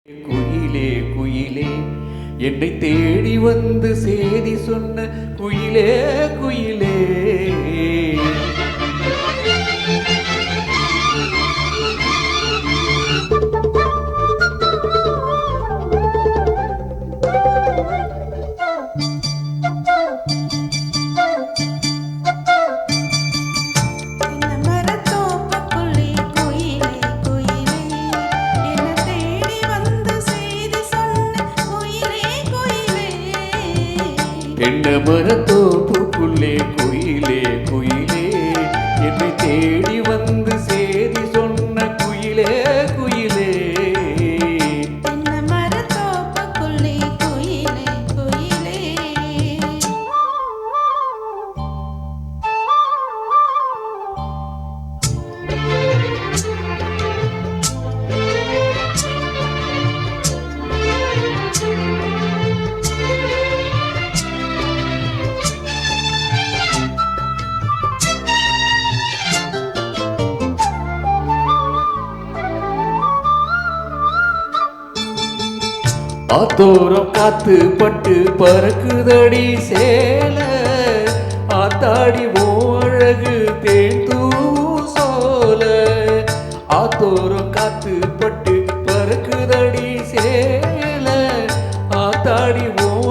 குயிலே குயிலே என்னை தேடி வந்து சேதி சொன்ன குயிலே குயிலே தென்னை மரத்தோப்புக்குள்ளே குயிலே குயிலே என்னை தேடி வந்து சேதி சொன்ன குயிலே குயிலே தென்னை மரத்தோப்புக்குள்ளே குயிலே குயிலே ஆத்தோரம் காத்து பட்டு பறக்குதடி சேல ஆத்தாடி அழகு தேன் தூசோல ஆத்தோரம் காத்து பட்டு பறக்குதடி சேல ஆத்தாடி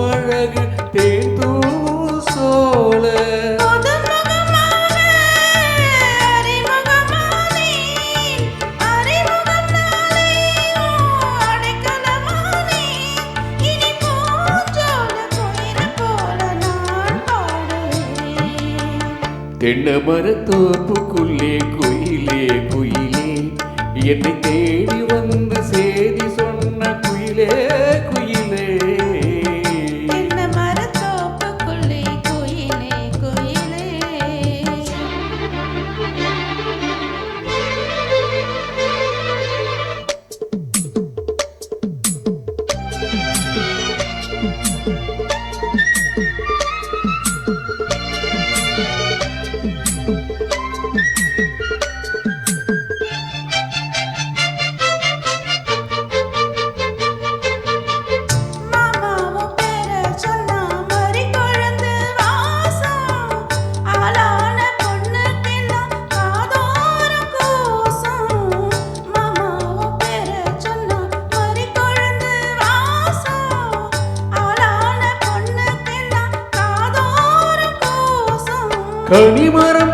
அழகு தேன் தூசோல தென்னை மரத்தோப்புக்குள்ளே குயிலே குயிலே என்னை தேடி வந்து சேதி சொன்ன குயிலே குயிலே தென்னை மரத்தோப்புக்குள்ளே குயிலே குயிலே கனிமரம்